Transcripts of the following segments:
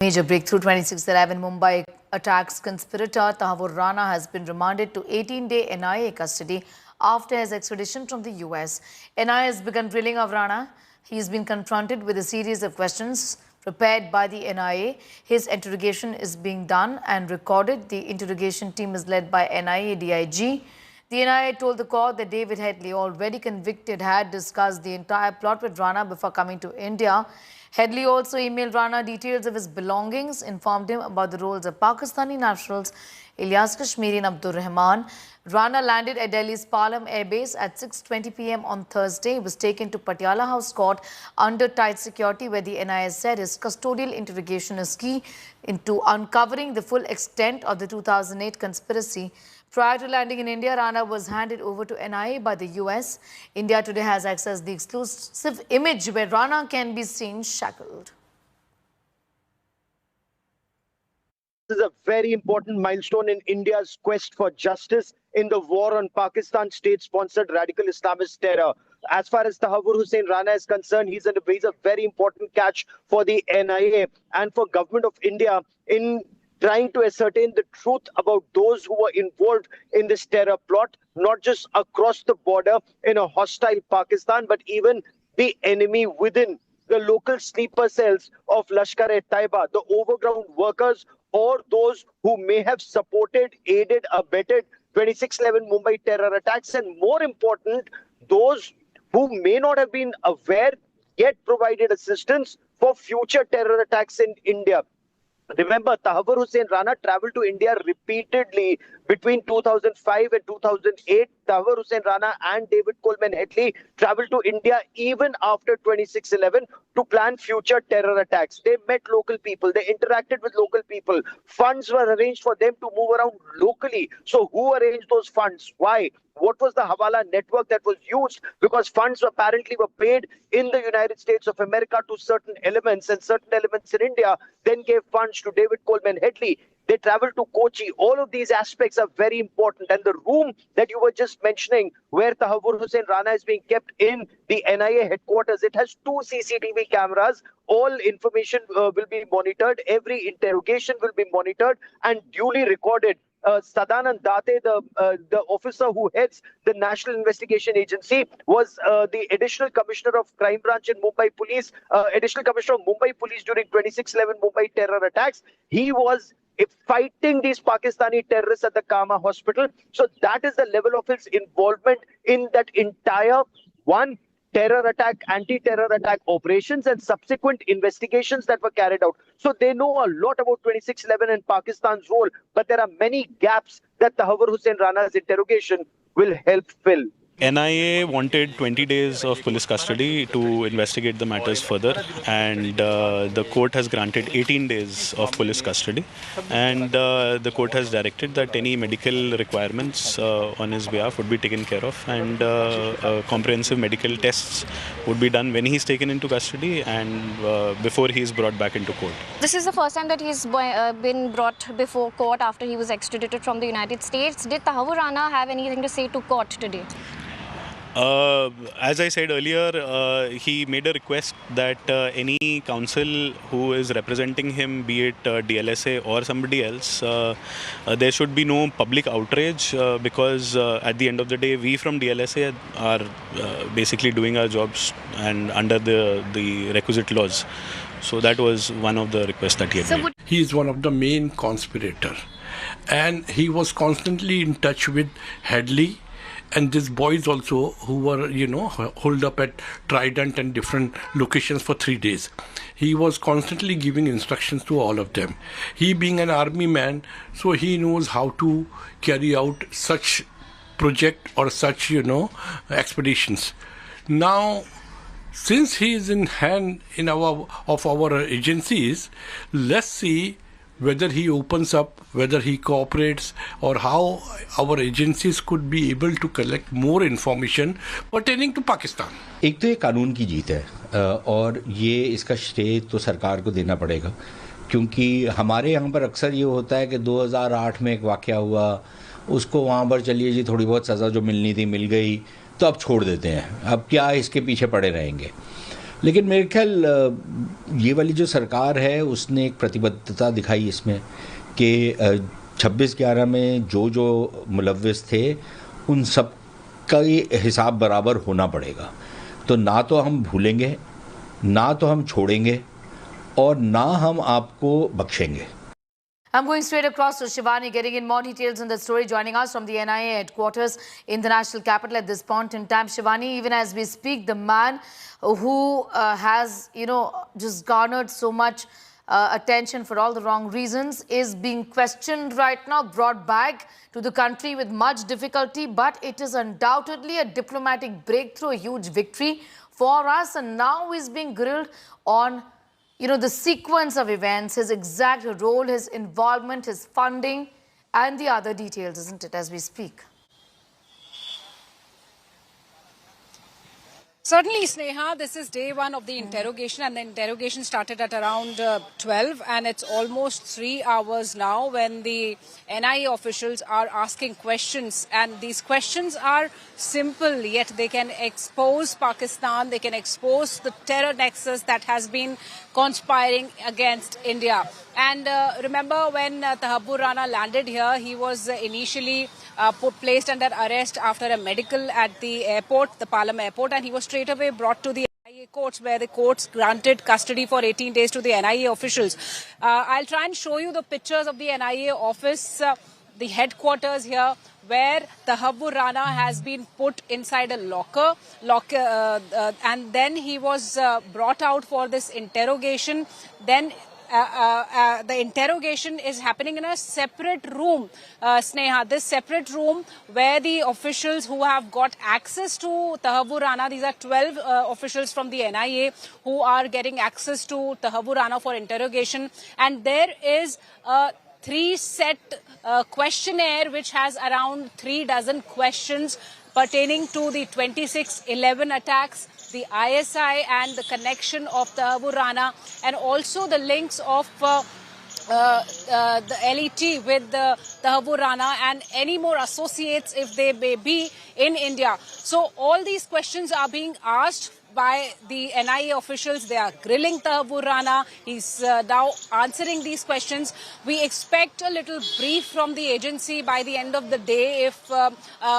Major breakthrough. 26/11 Mumbai attacks conspirator Tahawwur Rana has been remanded to 18-day NIA custody after his extradition from the US. NIA has begun drilling of Rana. He has been confronted with a series of questions prepared by the NIA. His interrogation is being done and recorded. The interrogation team is led by NIA DIG. The NIA told the court that David Headley, already convicted, had discussed the entire plot with Rana before coming to India. Headley also emailed Rana details of his belongings, informed him about the roles of Pakistani nationals Ilyas Kashmiri and Abdur Rahman. Rana landed at Delhi's Palam Air Base at 6:20 p.m. on Thursday. He was taken to Patiala House Court under tight security, where the NIA said his custodial interrogation is key into uncovering the full extent of the 2008 conspiracy. Prior to landing in India, Rana was handed over to NIA by the US. India today has accessed the exclusive image where Rana can be seen shackled. This is a very important milestone in India's quest for justice in the war on Pakistan state-sponsored radical Islamist terror. As far as Tahawwur Rana is concerned, he's a very important catch for the NIA and for government of India in trying to ascertain the truth about those who were involved in this terror plot, not just across the border in a hostile Pakistan, but even the enemy within the local sleeper cells of lashkar-e-taiba, the overground workers, or those who may have supported, aided, abetted 26/11 Mumbai terror attacks, and more important, those who may not have been aware yet provided assistance for future terror attacks in India. Remember, Tahawwur Rana traveled to India repeatedly between 2005 and 2008. Tahawwur Rana and David Headley traveled to India even after 26/11 to plan future terror attacks. They met local people. They interacted with local people. Funds were arranged for them to move around locally. So who arranged those funds? Why? What was the Hawala network that was used? Because funds apparently were paid in the United States of America to certain elements, and certain elements in India then gave funds to David Headley. They traveled to Kochi. All of these aspects are very important. And the room that you were just mentioning, where Tahawwur Rana is being kept in the NIA headquarters, it has 2 CCTV cameras. All information will be monitored. Every interrogation will be monitored and duly recorded. Sadanand Date, the officer who heads the National Investigation Agency, was the additional commissioner of Crime Branch in Mumbai Police, additional commissioner of Mumbai Police during 26/11 Mumbai terror attacks. He was fighting these Pakistani terrorists at the Kama hospital. So that is the level of his involvement in that entire terror attack, anti-terror attack operations and subsequent investigations that were carried out. So they know a lot about 26/11 and Pakistan's role, but there are many gaps that Tahawwur Rana's interrogation will help fill. NIA wanted 20 days of police custody to investigate the matters further, and the court has granted 18 days of police custody, and the court has directed that any medical requirements on his behalf would be taken care of, and comprehensive medical tests would be done when he's taken into custody and before he is brought back into court. This is the first time that he's been brought before court after he was extradited from the United States. Did Tahawwur Rana have anything to say to court today? As I said earlier, he made a request that any counsel who is representing him, be it DLSA or somebody else, there should be no public outrage because at the end of the day, we from DLSA are basically doing our jobs and under the requisite laws. So that was one of the requests that he had made. He is one of the main conspirator, and he was constantly in touch with Headley and these boys also, who were, holed up at Trident and different locations for 3 days. He was constantly giving instructions to all of them. He being an army man, so he knows how to carry out such project or such, expeditions. Now, since he is in hand in our agencies, let's see whether he opens up, whether he cooperates, or how our agencies could be able to collect more information pertaining to Pakistan. एक तो ये कानून की जीत है और ये इसका श्रेय तो सरकार को देना पड़ेगा, क्योंकि हमारे यहाँ पर अक्सर ये होता है कि 2008 में एक वाक़या हुआ, उसको वहाँ पर चलिए जी थोड़ी बहुत सज़ा जो मिलनी थी मिल गई, तो अब छोड़ देते हैं, अब क्या इसके पीछे पड़े रहेंगे। लेकिन मेरे ख्याल ये वाली जो सरकार है उसने एक प्रतिबद्धता दिखाई इसमें कि 26/11 में जो मुलव्विस थे उन सब का हिसाब बराबर होना पड़ेगा। तो ना तो हम भूलेंगे, ना तो हम छोड़ेंगे और ना हम आपको बख्शेंगे। I'm going straight across to Shivani, getting in more details on the story, joining us from the NIA headquarters in the national capital at this point in time. Shivani, even as we speak, the man who has, just garnered so much attention for all the wrong reasons is being questioned right now, brought back to the country with much difficulty, but it is undoubtedly a diplomatic breakthrough, a huge victory for us, and now he's being grilled on the sequence of events, his exact role, his involvement, his funding, and the other details, isn't it, as we speak? Certainly, Sneha, this is day one of the interrogation, and the interrogation started at around 12, and it's almost 3 hours now when the NIA officials are asking questions, and these questions are simple, yet they can expose Pakistan, they can expose the terror nexus that has been conspiring against India. And remember when Tahawwur Rana landed here, he was initially placed under arrest after a medical at the airport, the Palam airport, and he was straight away brought to the NIA courts, where the courts granted custody for 18 days to the NIA officials. I'll try and show you the pictures of the NIA office, the headquarters here, where Tahawwur Rana has been put inside a locker, and then he was brought out for this interrogation. Then the interrogation is happening in a separate room, Sneha, this separate room where the officials who have got access to Tahawwur Rana, these are 12 officials from the NIA who are getting access to Tahawwur Rana for interrogation, and there is a 3-set questionnaire which has around 3 dozen questions pertaining to the 26/11 attacks, the ISI and the connection of Tahawwur Rana, and also the links of the LET with the Tahawwur Rana and any more associates if they may be in India. So all these questions are being asked by the NIA officials. They are grilling Tahawwur Rana. He's now answering these questions. We expect a little brief from the agency by the end of the day if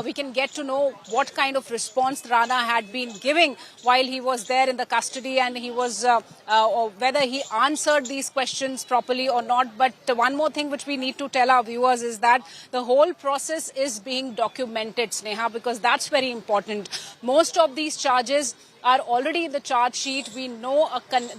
we can get to know what kind of response Rana had been giving while he was there in the custody, and he was whether he answered these questions properly or not. But one more thing which we need to tell our viewers is that the whole process is being documented, Sneha, because that's very important. Most of these charges are already in the charge sheet. We know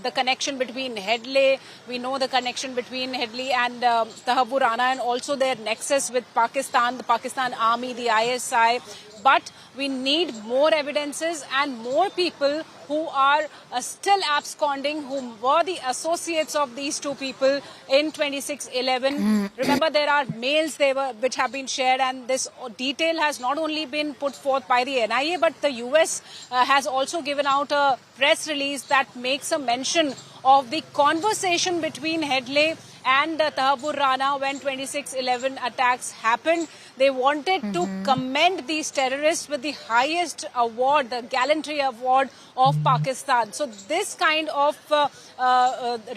the connection between Headley, we know the connection between Headley and Tahawwur Rana, and also their nexus with Pakistan, the Pakistan Army, the ISI. But we need more evidences and more people who are still absconding, who were the associates of these two people in 26/11. Remember, there are mails which have been shared, and this detail has not only been put forth by the NIA, but the US has also given out a press release that makes a mention of the conversation between Headley and Tahawwur Rana when 26/11 attacks happened. They wanted to commend these terrorists with the highest award, the Gallantry Award of Pakistan. So this kind of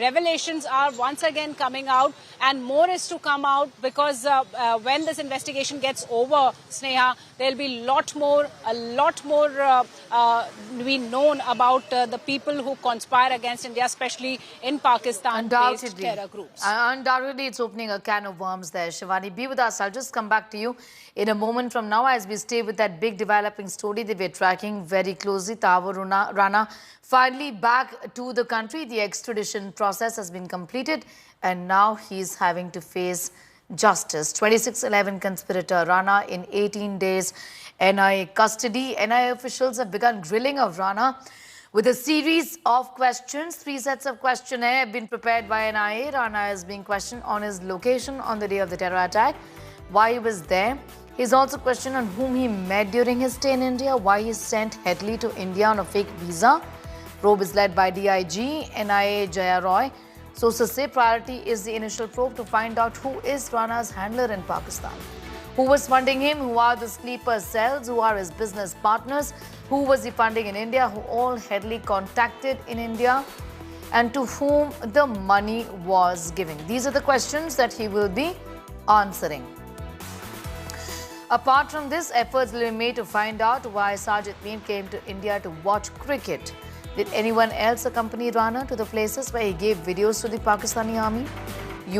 revelations are once again coming out, and more is to come out, because when this investigation gets over, Sneha, there'll be a lot more be known about the people who conspire against India, especially in Pakistan-based terror groups. Undoubtedly, it's opening a can of worms there. Shivani, be with us. I'll just come back to you in a moment from now as we stay with that big developing story that we're tracking very closely. Tahawwur Rana finally back to the country. The extradition process has been completed, and now he's having to face justice. 26/11 conspirator Rana in 18 days NIA custody. NIA officials have begun grilling of Rana with a series of questions. 3 sets of questionnaire have been prepared by NIA. Rana is being questioned on his location on the day of the terror attack, why he was there. He's also questioned on whom he met during his stay in India, why he sent Headley to India on a fake visa. Probe is led by DIG NIA Jaya Roy. Sources say priority is the initial probe to find out who is Rana's handler in Pakistan, who was funding him, who are the sleeper cells, who are his business partners, Who was the funding in India? Who all Headley contacted in India? And to whom the money was given? These are the questions that he will be answering. Apart from this, efforts will be made to find out why Sajid Meen came to India to watch cricket. Did anyone else accompany Rana to the places where he gave videos to the Pakistani army?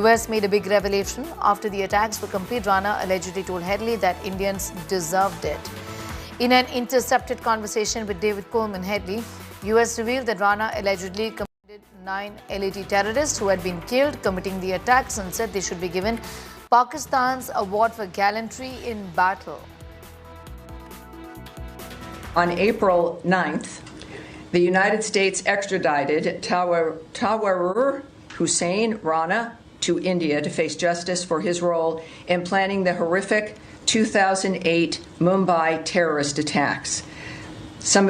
US made a big revelation. After the attacks were complete, Rana allegedly told Headley that Indians deserved it. In an intercepted conversation with David Headley, US revealed that Rana allegedly committed 9 LAT terrorists who had been killed committing the attacks and said they should be given Pakistan's award for gallantry in battle. On April 9th, the United States extradited Tahawwur Rana to India to face justice for his role in planning the horrific 2008 Mumbai terrorist attacks. Some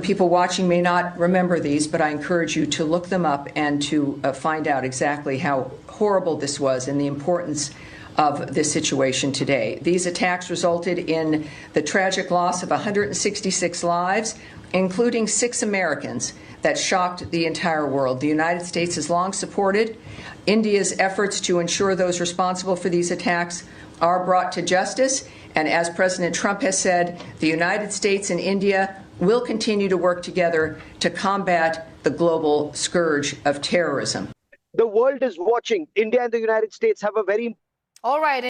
people watching may not remember these, but I encourage you to look them up and to find out exactly how horrible this was and the importance of this situation today. These attacks resulted in the tragic loss of 166 lives, including 6 Americans, that shocked the entire world. The United States has long supported India's efforts to ensure those responsible for these attacks are brought to justice. And as President Trump has said, the United States and India will continue to work together to combat the global scourge of terrorism. The world is watching. India and the United States have a very All right.